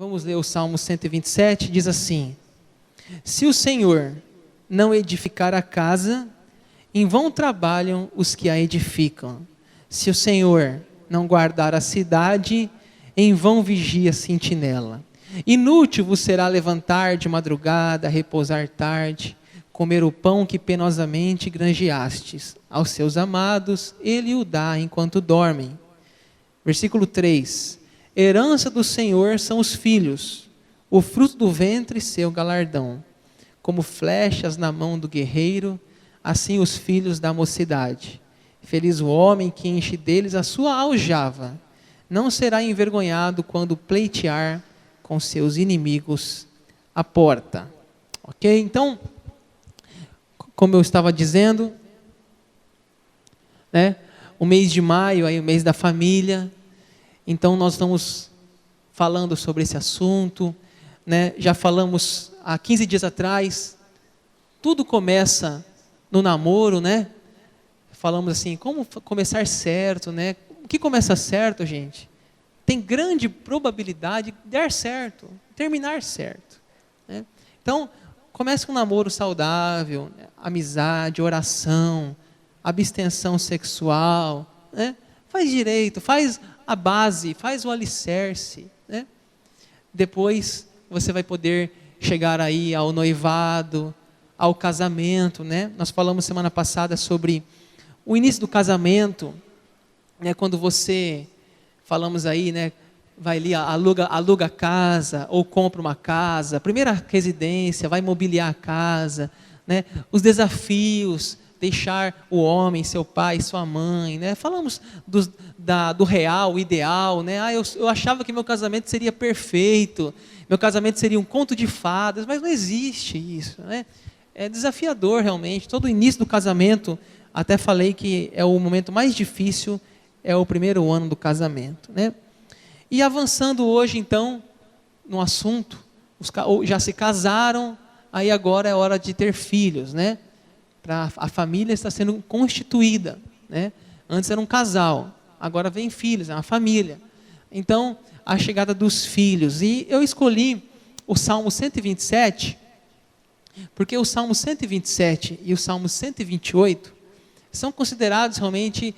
Vamos ler o Salmo 127, diz assim: Se o Senhor não edificar a casa, em vão trabalham os que a edificam. Se o Senhor não guardar a cidade, em vão vigia a sentinela. Inútil vos será levantar de madrugada, repousar tarde, comer o pão que penosamente granjeastes. Aos seus amados ele o dá enquanto dormem. Versículo 3: Herança do Senhor são os filhos, o fruto do ventre seu galardão. Como flechas na mão do guerreiro, assim os filhos da mocidade. Feliz o homem que enche deles a sua aljava. Não será envergonhado quando pleitear com seus inimigos à porta. Ok? Então, como eu estava dizendo, né, o mês de maio, aí, o mês da família. Então nós estamos falando sobre esse assunto, né? Já falamos há 15 dias atrás. Tudo começa no namoro, né? Falamos assim, como começar certo, né? O que começa certo, gente? Tem grande probabilidade de dar certo, terminar certo, né? Então, comece com um namoro saudável, né? Amizade, oração, abstenção sexual, né? Faz direito, faz a base, faz o alicerce, né? Depois você vai poder chegar aí ao noivado, ao casamento, né? Nós falamos semana passada sobre o início do casamento, né? Quando você, falamos aí, né? Vai ali, aluga a casa, ou compra uma casa, primeira residência, vai mobiliar a casa, né? Os desafios, deixar o homem, seu pai, sua mãe, né? Falamos do real, ideal, né? Eu achava que meu casamento seria perfeito, meu casamento seria um conto de fadas, mas não existe isso, né? É desafiador realmente, todo o início do casamento, até falei que é o momento mais difícil, é o primeiro ano do casamento, né? E avançando hoje então, no assunto, já se casaram, aí agora é hora de ter filhos, né? A família está sendo constituída, né? Antes era um casal, agora vem filhos, é uma família. Então, a chegada dos filhos. E eu escolhi o Salmo 127, porque o Salmo 127 e o Salmo 128 são considerados realmente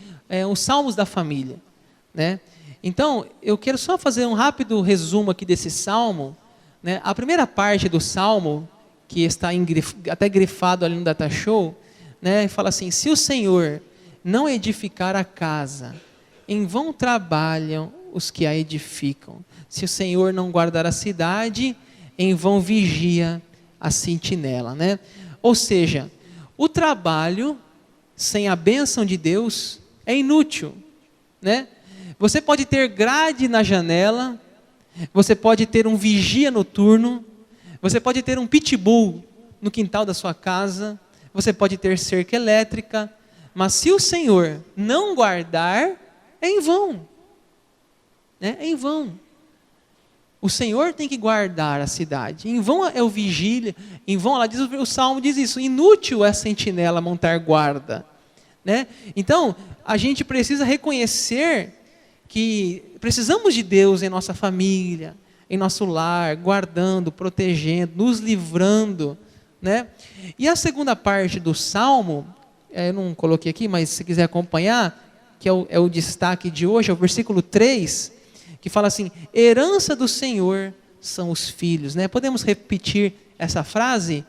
os salmos da família, né? Então, eu quero só fazer um rápido resumo aqui desse salmo, né? A primeira parte do salmo, que está até grifado ali no Data Show, né, fala assim: se o Senhor não edificar a casa, em vão trabalham os que a edificam. Se o Senhor não guardar a cidade, em vão vigia a sentinela, né? Ou seja, o trabalho sem a bênção de Deus é inútil, né? Você pode ter grade na janela, você pode ter um vigia noturno, você pode ter um pitbull no quintal da sua casa, você pode ter cerca elétrica, mas se o Senhor não guardar, é em vão, né? É em vão. O Senhor tem que guardar a cidade. Em vão é o vigília, em vão, o Salmo diz isso, inútil é a sentinela montar guarda, né? Então, a gente precisa reconhecer que precisamos de Deus em nossa família, em nosso lar, guardando, protegendo, nos livrando, né? E a segunda parte do Salmo, eu não coloquei aqui, mas se quiser acompanhar, que é o destaque de hoje, é o versículo 3, que fala assim: herança do Senhor são os filhos, né? Podemos repetir essa frase?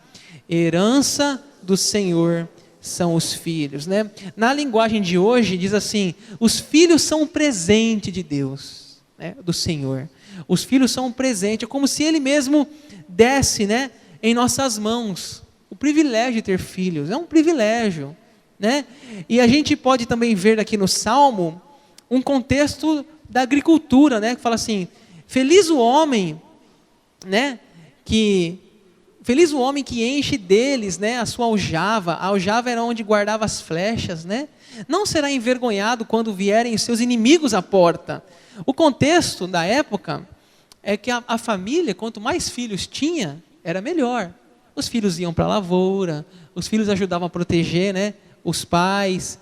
Herança do Senhor são os filhos, né? Na linguagem de hoje diz assim: os filhos são um presente de Deus, né? Do Senhor. Os filhos são um presente, é como se Ele mesmo desse, né, em nossas mãos. O privilégio de ter filhos, é um privilégio, né? E a gente pode também ver aqui no Salmo um contexto da agricultura, né? Que fala assim: feliz o homem, né? Feliz o homem que enche deles, né, a sua aljava. A aljava era onde guardava as flechas, né? Não será envergonhado quando vierem os seus inimigos à porta. O contexto da época é que a família, quanto mais filhos tinha, era melhor. Os filhos iam para a lavoura, os filhos ajudavam a proteger, né, os pais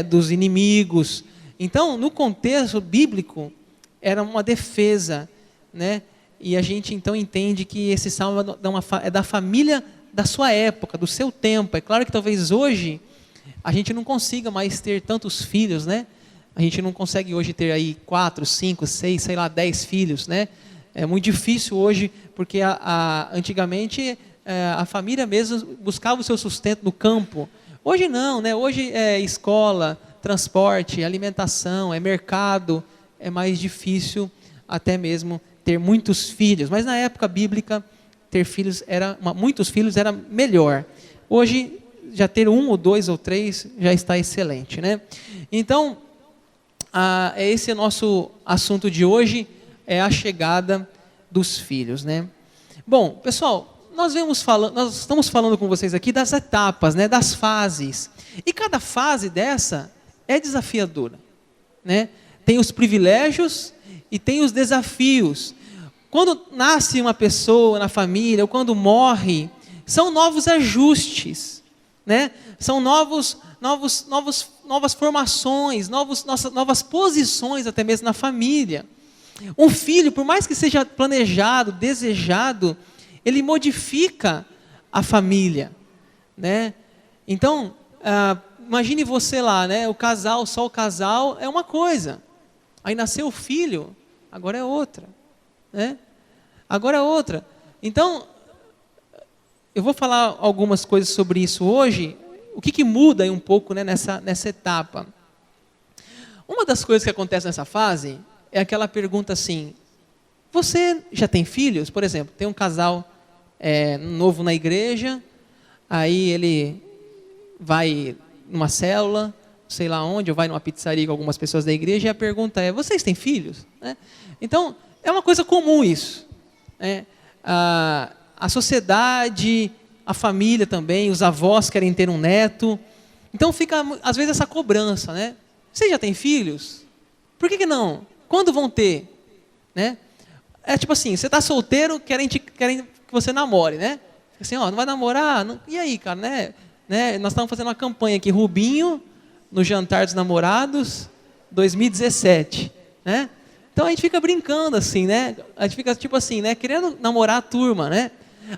dos inimigos. Então, no contexto bíblico, era uma defesa, né, E a gente então entende que esse salmo é da família da sua época, do seu tempo. É claro que talvez hoje a gente não consiga mais ter tantos filhos, né? A gente não consegue hoje ter aí 4, 5, 6, sei lá, 10 filhos, né? É muito difícil hoje, porque antigamente a família mesmo buscava o seu sustento no campo. Hoje não, né? Hoje é escola, transporte, alimentação, é mercado. É mais difícil até mesmo ter muitos filhos. Mas na época bíblica, ter filhos muitos filhos era melhor. Hoje, já ter 1 ou 2 ou 3 já está excelente, né? Então, esse é o nosso assunto de hoje, é a chegada dos filhos, né? Bom, pessoal, nós estamos falando com vocês aqui das etapas, né, das fases. E cada fase dessa é desafiadora, né? Tem os privilégios e tem os desafios. Quando nasce uma pessoa na família ou quando morre, são novos ajustes, né? São novas formações, novas posições até mesmo na família. Um filho, por mais que seja planejado, desejado, ele modifica a família, né? Então, imagine você lá, né? Só o casal é uma coisa. Aí nasceu o filho, agora é outra, né? Agora é outra. Então, eu vou falar algumas coisas sobre isso hoje. O que muda aí um pouco, né, nessa etapa? Uma das coisas que acontece nessa fase é aquela pergunta assim: você já tem filhos? Por exemplo, tem um casal novo na igreja, aí ele vai numa célula, sei lá onde, ou vai numa pizzaria com algumas pessoas da igreja, e a pergunta é: vocês têm filhos? Né? Então, é uma coisa comum isso. Né? A sociedade, a família também, os avós querem ter um neto. Então fica, às vezes, essa cobrança, né? Vocês já têm filhos? Por que não? Quando vão ter? Né? É tipo assim, você está solteiro, querem que você namore, né? Assim, ó, não vai namorar? Não... E aí, cara, né? Nós estamos fazendo uma campanha aqui, Rubinho, no Jantar dos Namorados, 2017, né? Então a gente fica brincando assim, né? A gente fica tipo assim, né? Querendo namorar a turma, né?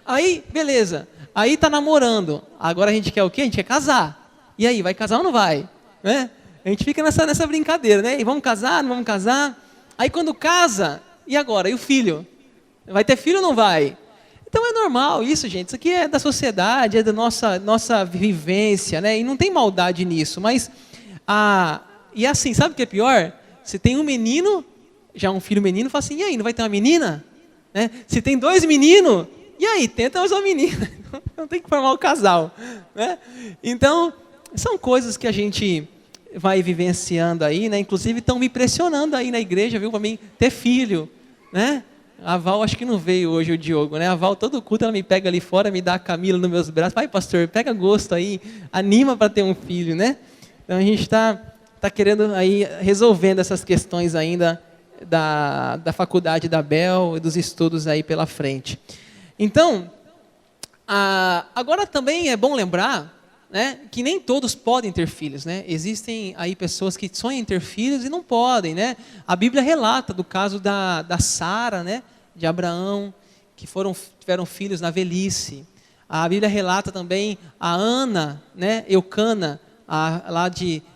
Aí, beleza. Aí tá namorando. Agora a gente quer o quê? A gente quer casar. E aí, vai casar ou não vai? Né? A gente fica nessa brincadeira, né? E vamos casar, não vamos casar? Aí quando casa, e agora? E o filho? Vai ter filho ou não vai? Então é normal isso, gente. Isso aqui é da sociedade, é da nossa vivência, né? E não tem maldade nisso. Mas, e assim, sabe o que é pior? Se tem um menino, já um filho menino, fala assim: e aí, não vai ter uma menina? Né? Se tem 2 meninos, e aí, tenta mais uma menina. Não tem que formar o casal. Né? Então, são coisas que a gente vai vivenciando aí, né? Inclusive estão me pressionando aí na igreja, viu, para mim ter filho, né? A Val acho que não veio hoje, o Diogo, né? A Val todo culto ela me pega ali fora, me dá a Camila nos meus braços. Vai, pastor, pega gosto aí, anima para ter um filho, né? Então a gente está querendo aí resolvendo essas questões ainda da faculdade da Bel e dos estudos aí pela frente. Então, agora também é bom lembrar, né, que nem todos podem ter filhos, né? Existem aí pessoas que sonham em ter filhos e não podem, né? A Bíblia relata do caso da Sara, né, de Abraão, que tiveram filhos na velhice. A Bíblia relata também a Ana, né, Eucana, lá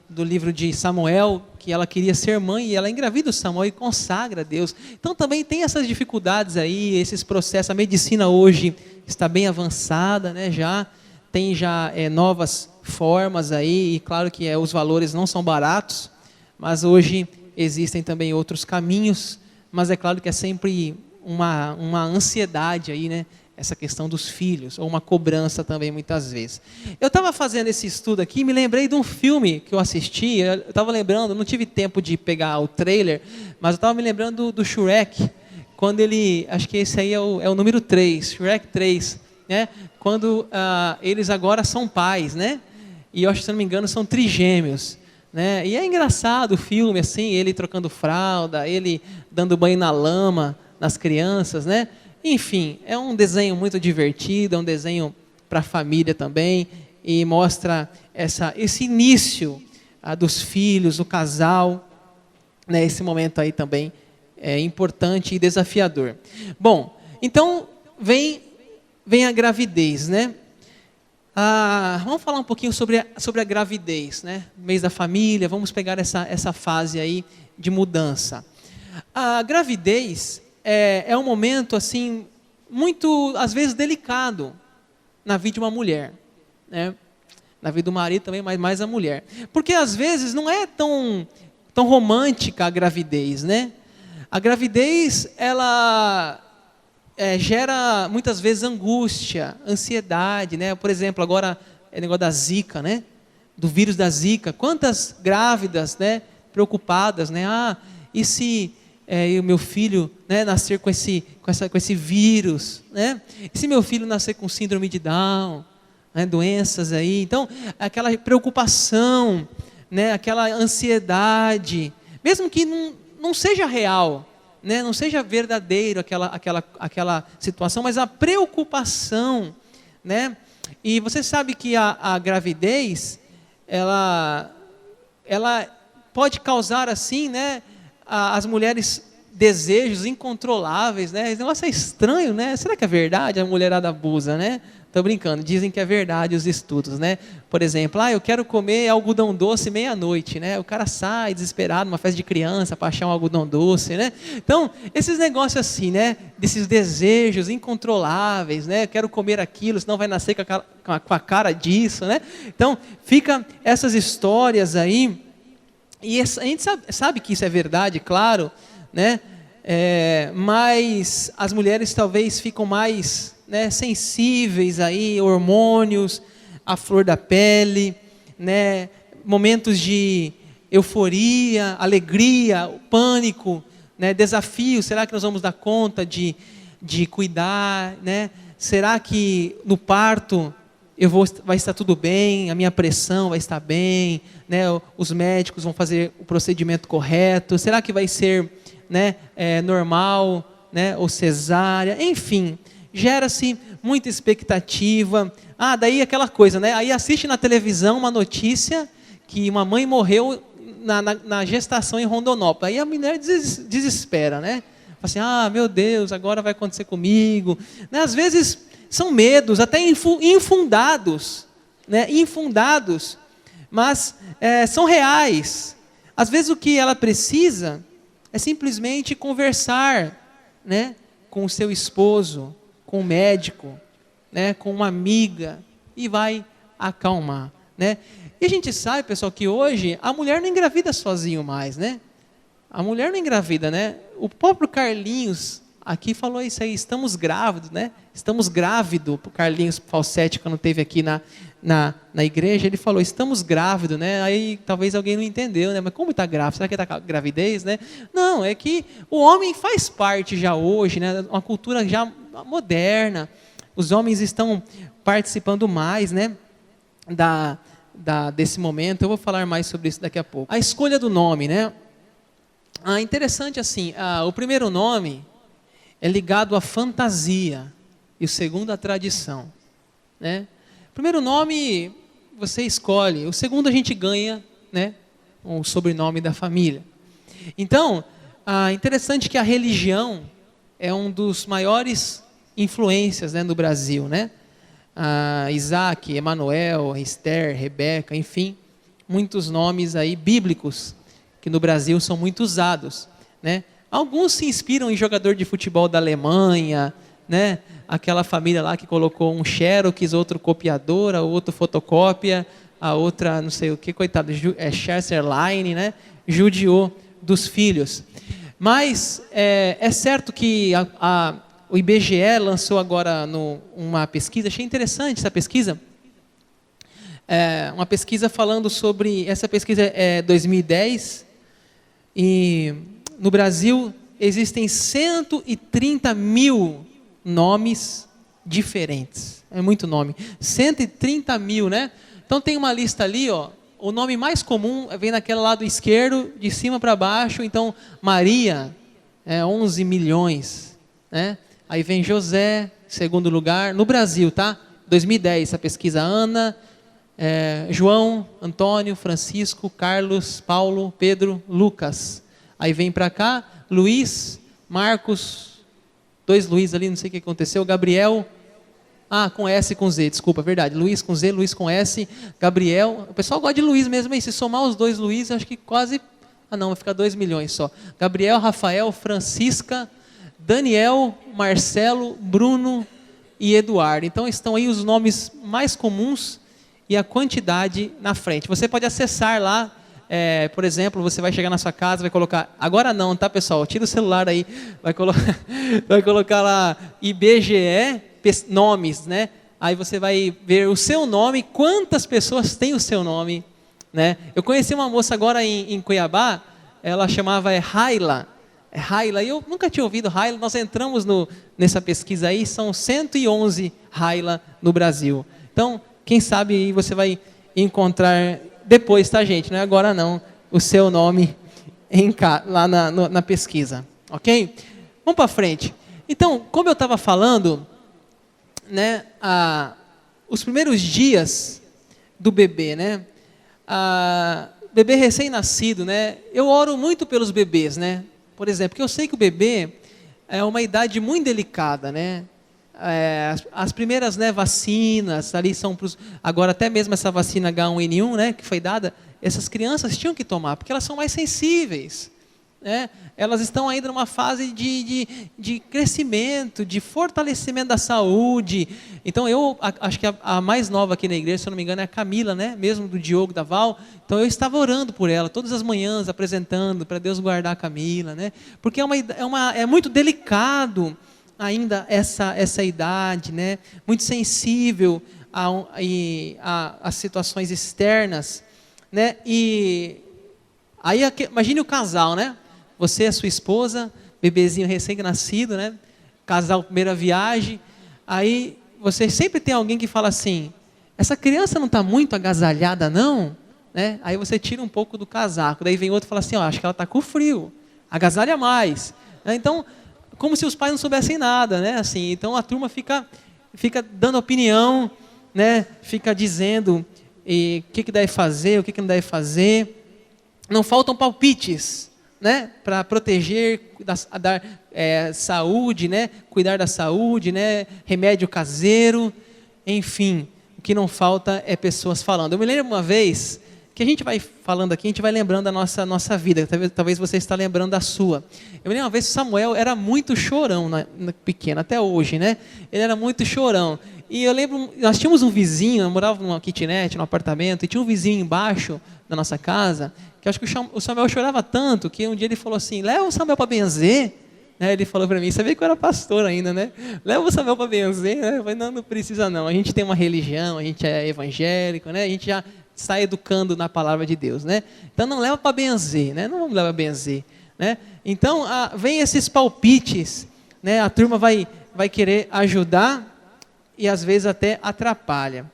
do livro de Samuel, que ela queria ser mãe e ela engravida o Samuel e consagra a Deus. Então também tem essas dificuldades aí, esses processos. A medicina hoje está bem avançada, né, tem novas formas aí, e claro que os valores não são baratos, mas hoje existem também outros caminhos, mas é claro que é sempre uma ansiedade aí, né? Essa questão dos filhos, ou uma cobrança também muitas vezes. Eu estava fazendo esse estudo aqui, me lembrei de um filme que eu assisti, eu estava lembrando, não tive tempo de pegar o trailer, mas eu estava me lembrando do Shrek, quando acho que esse aí é o número 3, Shrek 3, né? Quando eles agora são pais, né? E eu acho que, se não me engano, são trigêmeos, né? E é engraçado o filme, assim, ele trocando fralda, ele dando banho na lama nas crianças, né? Enfim, é um desenho muito divertido, é um desenho para a família também, e mostra esse início dos filhos, o casal, né? Esse momento aí também importante e desafiador. Bom, então vem a gravidez, né? Vamos falar um pouquinho sobre a gravidez, né? Mês da família, vamos pegar essa fase aí de mudança. A gravidez é um momento, assim, muito, às vezes, delicado na vida de uma mulher, né? Na vida do marido também, mas mais a mulher. Porque, às vezes, não é tão romântica a gravidez, né? A gravidez, ela gera, muitas vezes, angústia, ansiedade, né? Por exemplo, agora, é o negócio da Zika, né? Do vírus da Zika. Quantas grávidas, né? Preocupadas, né? E se o meu filho, né, nascer com esse vírus, né? E se meu filho nascer com síndrome de Down, né, doenças aí? Então, aquela preocupação, né, aquela ansiedade, mesmo que não seja real, né, não seja verdadeiro aquela situação, mas a preocupação, né? E você sabe que a gravidez, ela pode causar assim, né, as mulheres desejos incontroláveis, né? Esse negócio é estranho, né? Será que é verdade? A mulherada abusa, né? Estou brincando, dizem que é verdade os estudos, né? Por exemplo, eu quero comer algodão doce meia-noite, né? O cara sai desesperado numa festa de criança para achar um algodão doce, né? Então, esses negócios assim, né? Desses desejos incontroláveis, né? Quero comer aquilo, senão vai nascer com a cara disso, né? Então, fica essas histórias aí, e a gente sabe que isso é verdade, claro, né? Mas as mulheres talvez ficam mais, né, sensíveis aí, hormônios, a flor da pele, né, momentos de euforia, alegria, pânico, né, desafios. Será que nós vamos dar conta de cuidar, né? Será que no parto vai estar tudo bem, a minha pressão vai estar bem, né? Os médicos vão fazer o procedimento correto? Será que vai ser, né, normal, né, ou cesárea? Enfim, gera-se muita expectativa. Daí aquela coisa, né? Aí assiste na televisão uma notícia que uma mãe morreu na gestação em Rondonópolis. Aí a mulher desespera, né? Fala assim, meu Deus, agora vai acontecer comigo. Né? Às vezes são medos, até infundados, né? Infundados, mas são reais. Às vezes o que ela precisa é simplesmente conversar, né, com o seu esposo, com o médico, né, com uma amiga, e vai acalmar, né? E a gente sabe, pessoal, que hoje a mulher não engravida sozinho mais, né? A mulher não engravida, né? O próprio Carlinhos aqui falou isso aí, estamos grávidos, né? Estamos grávidos, o Carlinhos Falsetti, quando esteve aqui na igreja, ele falou, estamos grávidos, né? Aí talvez alguém não entendeu, né? Mas como está grávido? Será que está gravidez, né? Não, é que o homem faz parte já hoje, né? Uma cultura já moderna. Os homens estão participando mais, né? Desse momento. Eu vou falar mais sobre isso daqui a pouco. A escolha do nome, né? Interessante assim, o primeiro nome é ligado à fantasia e o segundo à tradição, né? O primeiro nome você escolhe, o segundo a gente ganha, né, o sobrenome da família. Então, interessante que a religião é um dos maiores influências, né, no Brasil, né? Isaac, Emanuel, Esther, Rebeca, enfim, muitos nomes aí bíblicos que no Brasil são muito usados, né? Alguns se inspiram em jogador de futebol da Alemanha, né? Aquela família lá que colocou um Xerox, outro copiadora, outro fotocópia, a outra não sei o que, coitado, Scherzer-Line, né? Judiou dos filhos. Mas é certo que o IBGE lançou agora uma pesquisa, achei interessante essa pesquisa, uma pesquisa falando sobre, essa pesquisa é 2010, e no Brasil existem 130 mil nomes diferentes. É muito nome. 130 mil, né? Então tem uma lista ali, ó. O nome mais comum vem naquele lado esquerdo, de cima para baixo. Então, Maria, 11 milhões. Né? Aí vem José, segundo lugar. No Brasil, tá? 2010, essa pesquisa. Ana, João, Antônio, Francisco, Carlos, Paulo, Pedro, Lucas. Aí vem para cá, Luiz, Marcos, 2 Luiz ali, não sei o que aconteceu, Gabriel, com S e com Z, desculpa, verdade, Luiz com Z, Luiz com S, Gabriel, o pessoal gosta de Luiz mesmo, hein? Se somar os 2 Luiz, acho que quase, não, vai ficar 2 milhões só, Gabriel, Rafael, Francisca, Daniel, Marcelo, Bruno e Eduardo, então estão aí os nomes mais comuns e a quantidade na frente, você pode acessar lá, por exemplo, você vai chegar na sua casa, vai colocar, agora não, tá pessoal, tira o celular aí, vai colocar lá IBGE, nomes, né? Aí você vai ver o seu nome, quantas pessoas têm o seu nome, né? Eu conheci uma moça agora em Cuiabá, ela chamava Raila, e eu nunca tinha ouvido Raila, nós entramos nessa pesquisa aí, são 111 Raila no Brasil. Então, quem sabe aí você vai encontrar depois, tá gente? Não é agora não, o seu nome lá na pesquisa, ok? Vamos para frente. Então, como eu estava falando, né, os primeiros dias do bebê, né, bebê recém-nascido, né, eu oro muito pelos bebês, né, por exemplo, porque eu sei que o bebê é uma idade muito delicada, né, as primeiras, né, vacinas ali são agora até mesmo essa vacina H1N1, né, que foi dada, essas crianças tinham que tomar, porque elas são mais sensíveis, né? Elas estão ainda numa fase de crescimento, de fortalecimento da saúde. Então eu acho que a mais nova aqui na igreja, se eu não me engano, é a Camila, né? Mesmo do Diogo, da Val. Então eu estava orando por ela, todas as manhãs, apresentando para Deus guardar a Camila, né? Porque é muito delicado ainda essa idade, né? Muito sensível a situações externas, né? E aí imagine o casal, né? Você e a sua esposa, bebezinho recém-nascido, né? Casal, primeira viagem. Aí você sempre tem alguém que fala assim, essa criança não está muito agasalhada não? Né? Aí você tira um pouco do casaco. Daí vem outro e fala assim, acho que ela está com frio. Agasalha mais. Então, como se os pais não soubessem nada, né? Assim, então a turma fica dando opinião, né? Fica dizendo o que deve fazer, o que não deve fazer. Não faltam palpites, né, para proteger, dar saúde, né, cuidar da saúde, né, remédio caseiro, enfim, o que não falta é pessoas falando. Eu me lembro uma vez, que a gente vai falando aqui, a gente vai lembrando da nossa vida, talvez você está lembrando da sua. Eu me lembro uma vez que Samuel era muito chorão, pequeno, até hoje, né, ele era muito chorão. E eu lembro, nós tínhamos um vizinho, eu morava numa kitnet, num apartamento, e tinha um vizinho embaixo da nossa casa, que eu acho que o Samuel chorava tanto, que um dia ele falou assim, leva o Samuel para benzer, né? Ele falou para mim, sabia que eu era pastor ainda, né? Leva o Samuel para benzer, né? Eu falei, não precisa não, a gente tem uma religião, a gente é evangélico, né? A gente já está educando na palavra de Deus, né? Então não leva para benzer, né? Não vamos levar para benzer, né? Então vem esses palpites, né? A turma vai querer ajudar e às vezes até atrapalha.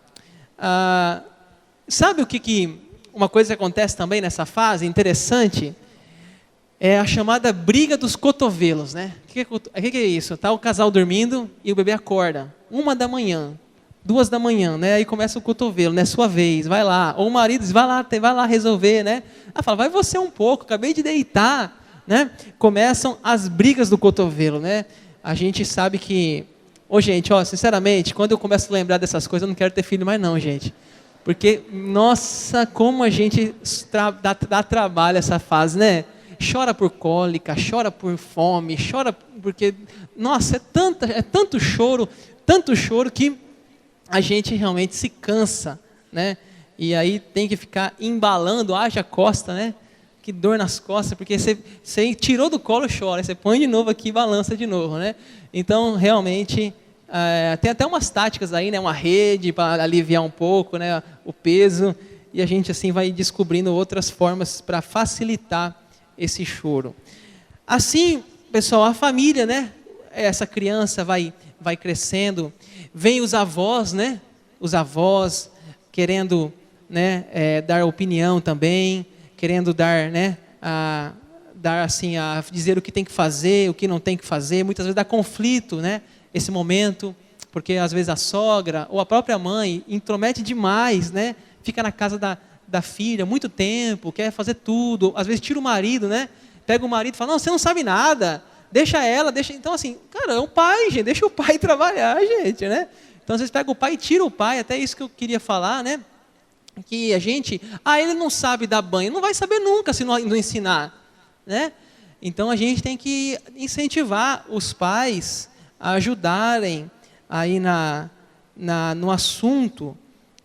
Sabe o que uma coisa que acontece também nessa fase, interessante, é a chamada briga dos cotovelos, né? O que é isso? Tá o casal dormindo e o bebê acorda, 1 da manhã, 2 da manhã, né? Aí começa o cotovelo, né? Sua vez, vai lá. Ou o marido diz, vai lá resolver, né? Fala, vai você um pouco, acabei de deitar, né? Começam as brigas do cotovelo, né? A gente sabe que, gente, sinceramente, quando eu começo a lembrar dessas coisas, eu não quero ter filho mais não, gente. Porque, nossa, como a gente dá trabalho essa fase, né? Chora por cólica, chora por fome, chora porque, nossa, é tanto choro que a gente realmente se cansa, né? E aí tem que ficar embalando, haja costa, né? Que dor nas costas, porque você tirou do colo, chora, você põe de novo aqui e balança de novo, né? Então, realmente... tem até umas táticas aí, né? Uma rede para aliviar um pouco, né? O peso, e a gente assim vai descobrindo outras formas para facilitar esse choro. Assim, pessoal, a família, né? Essa criança vai crescendo, vem os avós, né? Os avós querendo, né? Dar opinião também, querendo dar, né? A dizer o que tem que fazer, o que não tem que fazer, muitas vezes dá conflito, né? Esse momento, porque às vezes a sogra ou a própria mãe intromete demais, né? Fica na casa da filha muito tempo, quer fazer tudo, às vezes tira o marido, né? Pega o marido e fala, não, você não sabe nada, deixa ela, deixa... Então assim, cara, é o pai, gente, deixa o pai trabalhar, gente, né? Então vocês pegam o pai e tiram o pai, até isso que eu queria falar, né? Que a gente, ele não sabe dar banho, não vai saber nunca se não ensinar, né? Então a gente tem que incentivar os pais a ajudarem aí no assunto,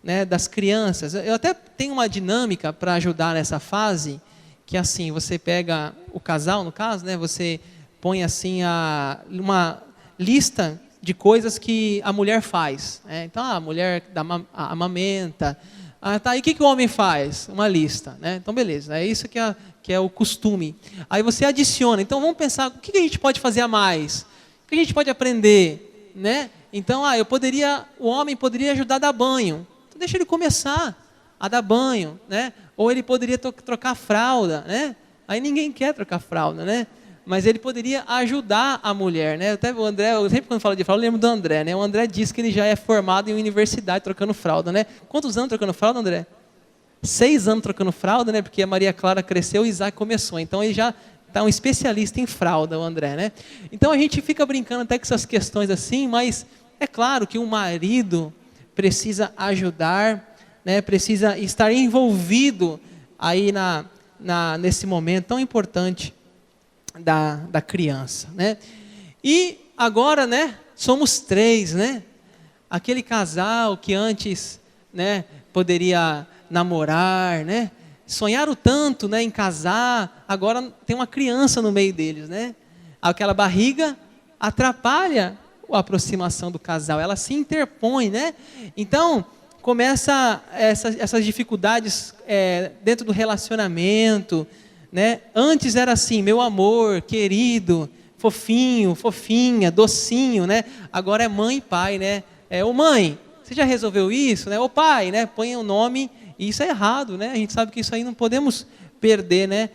né, das crianças. Eu até tenho uma dinâmica para ajudar nessa fase, que assim, você pega o casal, no caso, né, você põe assim uma lista de coisas que a mulher faz. Né? Então a mulher amamenta. E o que o homem faz? Uma lista. Né? Então beleza, é isso que é o costume. Aí você adiciona. Então vamos pensar, o que a gente pode fazer a mais? O que a gente pode aprender? Né? Então o homem poderia ajudar a dar banho. Então deixa ele começar a dar banho. Né? Ou ele poderia trocar fralda. Né? Aí ninguém quer trocar fralda, né? Mas ele poderia ajudar a mulher, né? Até o André, eu sempre quando falo de fralda, eu lembro do André, né? O André disse que ele já é formado em universidade trocando fralda, né? Quantos anos trocando fralda, André? 6 anos trocando fralda, né? Porque a Maria Clara cresceu e Isaac começou. Então ele já está um especialista em fralda, o André, né? Então a gente fica brincando até com essas questões assim, mas é claro que o marido precisa ajudar, né? Precisa estar envolvido aí nesse momento tão importante da criança, né? E agora, né, somos 3, né? Aquele casal que antes, né, poderia namorar, né? Sonharam tanto, né, em casar, agora tem uma criança no meio deles, né? Aquela barriga atrapalha a aproximação do casal, ela se interpõe, né? Então começa essas dificuldades dentro do relacionamento. Né? Antes era assim, meu amor, querido, fofinho, fofinha, docinho, né? Agora é mãe e pai, né? Ô mãe, você já resolveu isso? Né? Ô pai, né? Põe o nome, e isso é errado, né? A gente sabe que isso aí não podemos perder, né?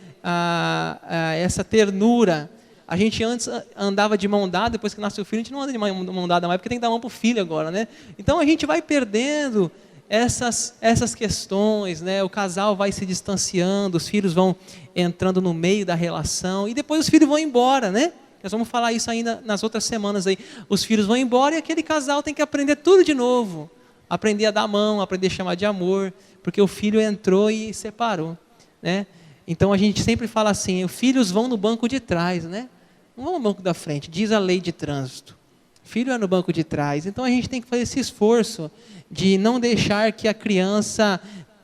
Essa ternura. A gente antes andava de mão dada, depois que nasce o filho, a gente não anda de mão dada mais, porque tem que dar mão para o filho agora, né? Então a gente vai perdendo essas questões, né? O casal vai se distanciando, os filhos vão entrando no meio da relação e depois os filhos vão embora, né? Nós vamos falar isso ainda nas outras semanas aí. Os filhos vão embora e aquele casal tem que aprender tudo de novo. Aprender a dar a mão, aprender a chamar de amor, porque o filho entrou e separou, né? Então a gente sempre fala assim, os filhos vão no banco de trás, né? Não vão no banco da frente, diz a lei de trânsito. Filho é no banco de trás. Então a gente tem que fazer esse esforço de não deixar que a criança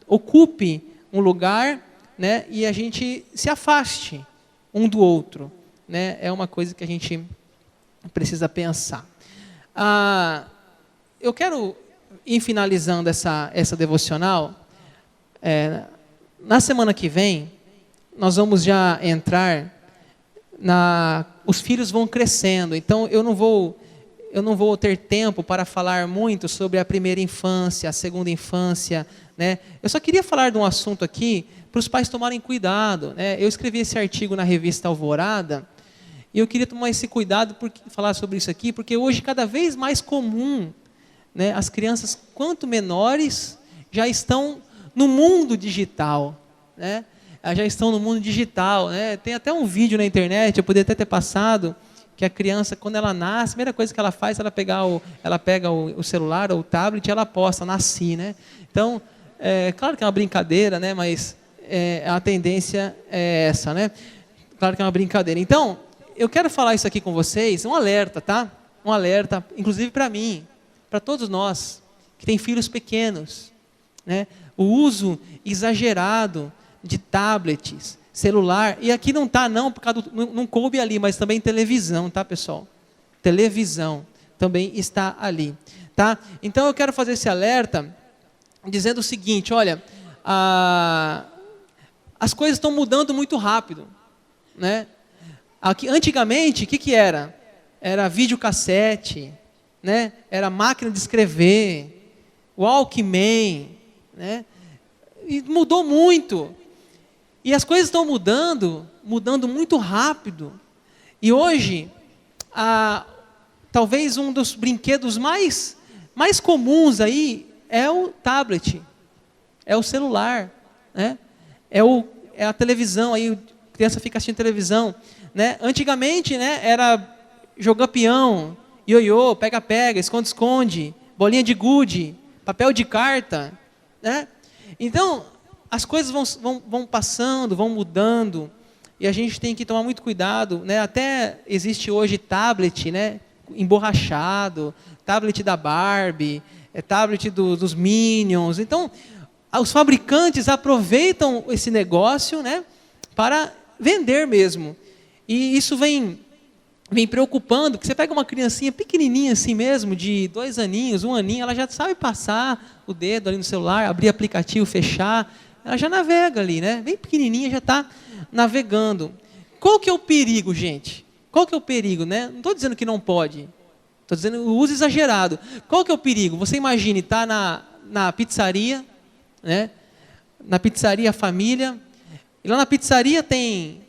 ocupe um lugar, né, e a gente se afaste um do outro, né? É uma coisa que a gente precisa pensar. Eu quero ir finalizando essa devocional. Na semana que vem, nós vamos já entrar os filhos vão crescendo, então eu não vou ter tempo para falar muito sobre a primeira infância, a segunda infância, né? Eu só queria falar de um assunto aqui para os pais tomarem cuidado, né? Eu escrevi esse artigo na revista Alvorada e eu queria tomar esse cuidado falar sobre isso aqui, porque hoje cada vez mais comum, né? As crianças, quanto menores, já estão no mundo digital, né? Já estão no mundo digital, né? Tem até um vídeo na internet, eu poderia até ter passado, que a criança, quando ela nasce, a primeira coisa que ela faz, ela pega o celular ou o tablet e ela posta, nasci, né? Então, claro que é uma brincadeira, né? Mas a tendência é essa, né? Claro que é uma brincadeira. Então, eu quero falar isso aqui com vocês, um alerta, tá? Um alerta, inclusive para mim, para todos nós, que tem filhos pequenos, né? O uso exagerado de tablets, celular, e aqui não está não, por causa não coube ali, mas também televisão, tá pessoal? Televisão também está ali, tá? Então eu quero fazer esse alerta, dizendo o seguinte, olha, as coisas estão mudando muito rápido, né? Antigamente, o que era? Era videocassete, né? Era máquina de escrever, Walkman, né? E mudou muito. E as coisas estão mudando muito rápido. E hoje, talvez um dos brinquedos mais comuns aí é o tablet, é o celular, né? É a televisão aí, criança fica assistindo televisão, né? Antigamente, né, era jogar peão, ioiô, pega-pega, esconde-esconde, bolinha de gude, papel de carta, né? Então, as coisas vão passando, vão mudando, e a gente tem que tomar muito cuidado, né? Até existe hoje tablet, né, emborrachado, tablet da Barbie, tablet dos Minions. Então, os fabricantes aproveitam esse negócio, né, para vender mesmo. E isso vem preocupando, porque você pega uma criancinha pequenininha assim mesmo, de 2 aninhos, 1 aninho, ela já sabe passar o dedo ali no celular, abrir aplicativo, fechar, ela já navega ali, né? Bem pequenininha, já está navegando. Qual que é o perigo, gente? Qual que é o perigo, né? Não estou dizendo que não pode, estou dizendo o uso exagerado. Qual que é o perigo? Você imagine, está na pizzaria, né? Na pizzaria, a família, e lá na pizzaria tem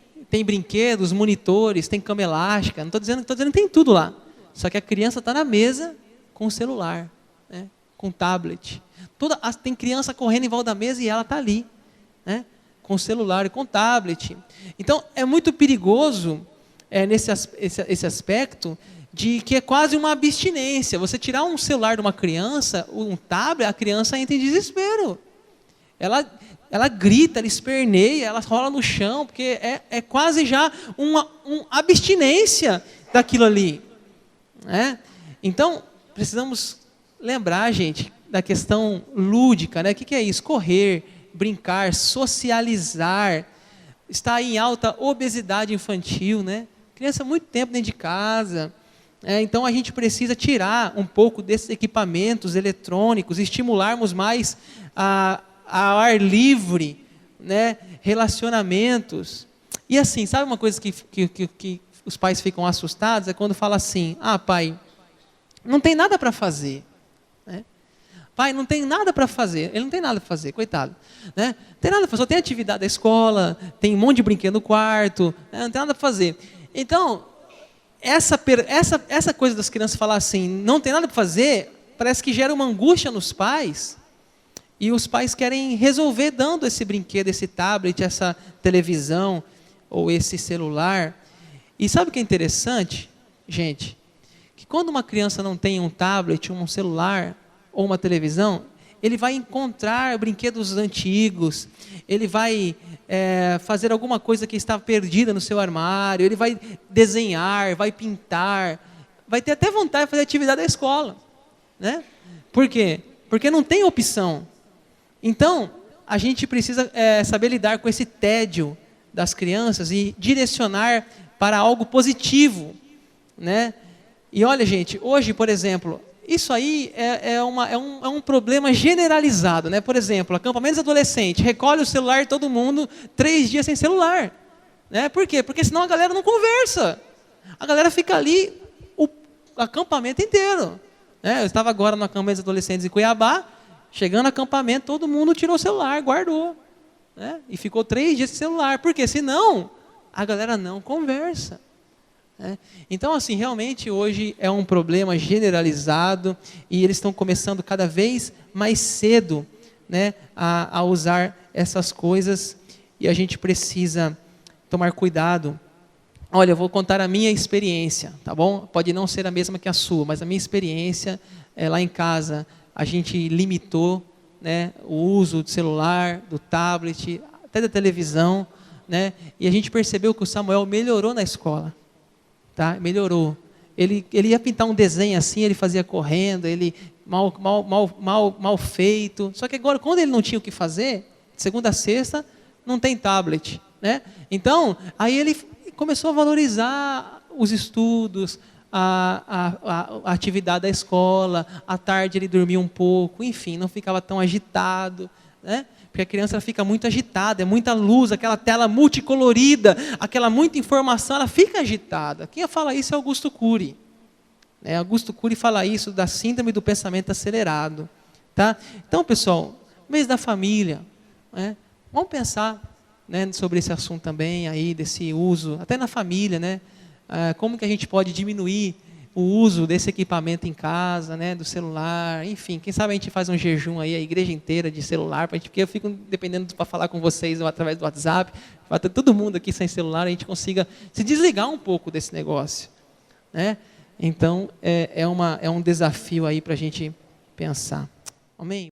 brinquedos, monitores, tem cama elástica, não estou dizendo que tem tudo lá. Só que a criança está na mesa com o celular, né, com o tablet. Tem criança correndo em volta da mesa e ela está ali, né, com o celular e com o tablet. Então, é muito perigoso esse aspecto de que é quase uma abstinência. Você tirar um celular de uma criança, um tablet, a criança entra em desespero. Ela grita, ela esperneia, ela rola no chão, porque é quase já uma abstinência daquilo ali, né? Então, precisamos lembrar, gente, da questão lúdica, né? O que é isso? Correr, brincar, socializar. Está em alta obesidade infantil, né? Criança muito tempo dentro de casa. Então, a gente precisa tirar um pouco desses equipamentos eletrônicos, estimularmos mais ao ar livre, né, relacionamentos. E assim, sabe uma coisa que os pais ficam assustados? É quando fala assim, pai, não tem nada para fazer. Né? Pai, não tem nada para fazer. Ele não tem nada para fazer, coitado. Né? Não tem nada para fazer, só tem atividade da escola, tem um monte de brinquedo no quarto, né? Não tem nada para fazer. Então, essa coisa das crianças falar assim, não tem nada para fazer, parece que gera uma angústia nos pais. E os pais querem resolver dando esse brinquedo, esse tablet, essa televisão ou esse celular. E sabe o que é interessante, gente? Que quando uma criança não tem um tablet, um celular ou uma televisão, ele vai encontrar brinquedos antigos, ele vai fazer alguma coisa que estava perdida no seu armário, ele vai desenhar, vai pintar, vai ter até vontade de fazer atividade da escola. Né? Por quê? Porque não tem opção. Então, a gente precisa saber lidar com esse tédio das crianças e direcionar para algo positivo, né? E olha, gente, hoje, por exemplo, isso aí é um problema generalizado, né? Por exemplo, acampamentos adolescentes, recolhe o celular todo mundo, 3 dias sem celular. Né? Por quê? Porque senão a galera não conversa. A galera fica ali o acampamento inteiro. Né? Eu estava agora no acampamento adolescentes em Cuiabá, chegando no acampamento, todo mundo tirou o celular, guardou. Né? E ficou 3 dias sem celular. Porque senão a galera não conversa. Né? Então, assim, realmente hoje é um problema generalizado e eles estão começando cada vez mais cedo, né, a usar essas coisas e a gente precisa tomar cuidado. Olha, eu vou contar a minha experiência, tá bom? Pode não ser a mesma que a sua, mas a minha experiência lá em casa, a gente limitou, né, o uso do celular, do tablet, até da televisão, né, e a gente percebeu que o Samuel melhorou na escola, tá? Melhorou. Ele ia pintar um desenho assim, ele fazia correndo, ele mal feito. Só que agora, quando ele não tinha o que fazer, de segunda a sexta, não tem tablet, né? Então, aí ele começou a valorizar os estudos, a atividade da escola, à tarde ele dormia um pouco, enfim, não ficava tão agitado, né? Porque a criança fica muito agitada, é muita luz, aquela tela multicolorida, aquela muita informação, ela fica agitada. Quem fala isso é Augusto Cury. Augusto Cury fala isso da síndrome do pensamento acelerado. Tá? Então, pessoal, mês da família, né? Vamos pensar, né, sobre esse assunto também, aí, desse uso, até na família, né? Como que a gente pode diminuir o uso desse equipamento em casa, né, do celular, enfim, quem sabe a gente faz um jejum aí, a igreja inteira de celular, porque eu fico dependendo para falar com vocês através do WhatsApp, para todo mundo aqui sem celular, a gente consiga se desligar um pouco desse negócio, né? Então, é um desafio aí para a gente pensar. Amém?